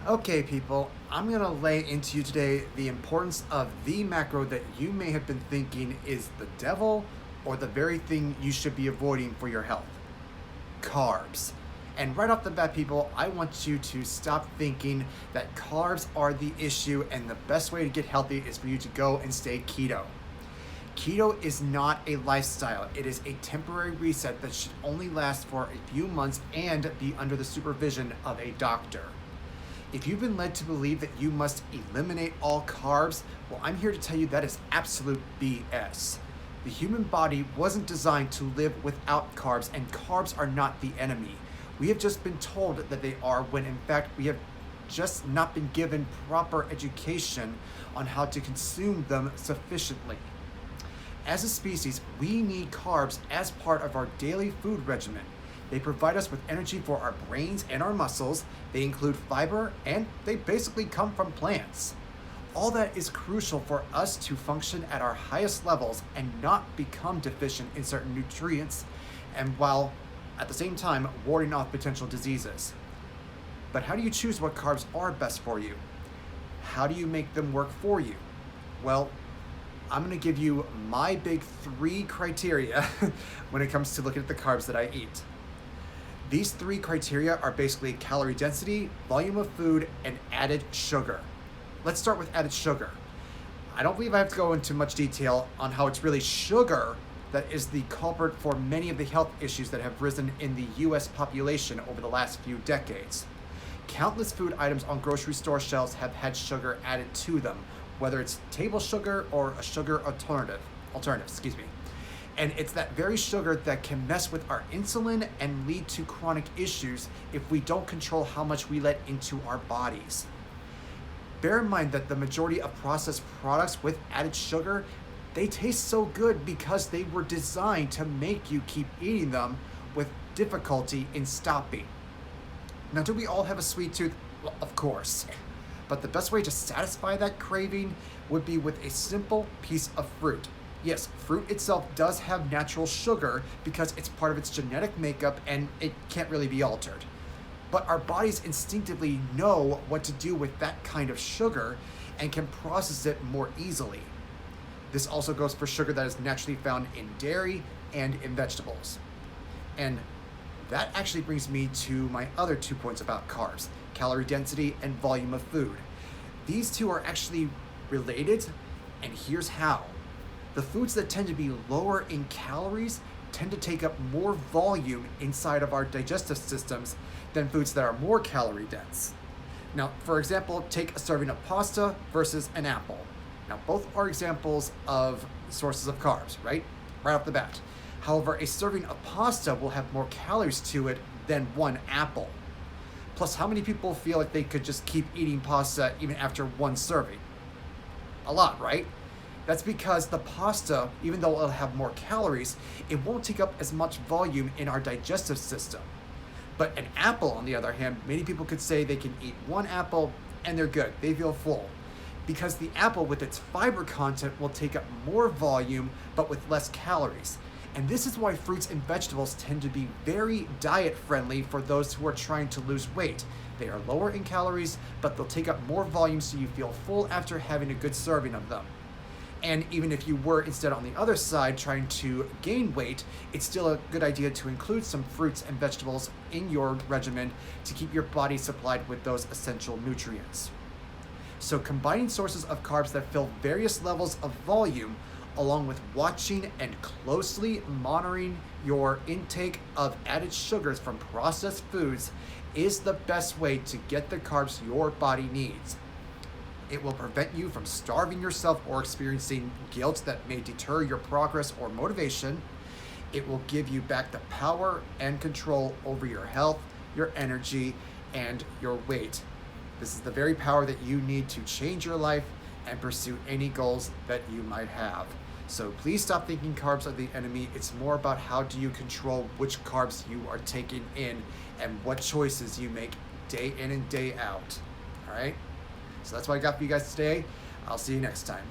Okay, people, I'm going to lay into you today the importance of the macro that you may have been thinking is the devil or the very thing you should be avoiding for your health: carbs. And right off the bat, people, I want you to stop thinking that carbs are the issue and the best way to get healthy is for you to go and stay keto. Keto is not a lifestyle. It is a temporary reset that should only last for a few months and be under the supervision of a doctor. If you've been led to believe that you must eliminate all carbs, well, I'm here to tell you that is absolute BS. The human body wasn't designed to live without carbs, and carbs are not the enemy. We have just been told that they are, when in fact we have just not been given proper education on how to consume them sufficiently. As a species, we need carbs as part of our daily food regimen. They provide us with energy for our brains and our muscles. They include fiber, and they basically come from plants. All that is crucial for us to function at our highest levels and not become deficient in certain nutrients, and while at the same time warding off potential diseases. But how do you choose what carbs are best for you? How do you make them work for you? Well, I'm going to give you my big 3 criteria when it comes to looking at the carbs that I eat. These 3 criteria are basically calorie density, volume of food, and added sugar. Let's start with added sugar. I don't believe I have to go into much detail on how it's really sugar that is the culprit for many of the health issues that have risen in the US population over the last few decades. Countless food items on grocery store shelves have had sugar added to them, whether it's table sugar or a sugar alternative, And it's that very sugar that can mess with our insulin and lead to chronic issues if we don't control how much we let into our bodies. Bear in mind that the majority of processed products with added sugar, they taste so good because they were designed to make you keep eating them with difficulty in stopping. Now, do we all have a sweet tooth? Well, of course. But the best way to satisfy that craving would be with a simple piece of fruit. Yes, fruit itself does have natural sugar because it's part of its genetic makeup and it can't really be altered. But our bodies instinctively know what to do with that kind of sugar and can process it more easily. This also goes for sugar that is naturally found in dairy and in vegetables. And that actually brings me to my other 2 points about carbs: calorie density and volume of food. These two are actually related, and here's how. The foods that tend to be lower in calories tend to take up more volume inside of our digestive systems than foods that are more calorie dense. Now, for example, take a serving of pasta versus an apple. Now, both are examples of sources of carbs, right off the bat. However, a serving of pasta will have more calories to it than one apple. Plus, how many people feel like they could just keep eating pasta even after one serving? A lot, right? That's because the pasta, even though it'll have more calories, it won't take up as much volume in our digestive system. But an apple, on the other hand, many people could say they can eat one apple and they're good. They feel full. Because the apple, with its fiber content, will take up more volume but with less calories. And this is why fruits and vegetables tend to be very diet friendly for those who are trying to lose weight. They are lower in calories, but they'll take up more volume so you feel full after having a good serving of them. And even if you were instead on the other side trying to gain weight, it's still a good idea to include some fruits and vegetables in your regimen to keep your body supplied with those essential nutrients. So combining sources of carbs that fill various levels of volume, along with watching and closely monitoring your intake of added sugars from processed foods, is the best way to get the carbs your body needs. It will prevent you from starving yourself or experiencing guilt that may deter your progress or motivation. It will give you back the power and control over your health, your energy, and your weight. This is the very power that you need to change your life and pursue any goals that you might have. So please stop thinking carbs are the enemy. It's more about how do you control which carbs you are taking in and what choices you make day in and day out. All right? So that's what I got for you guys today. I'll see you next time.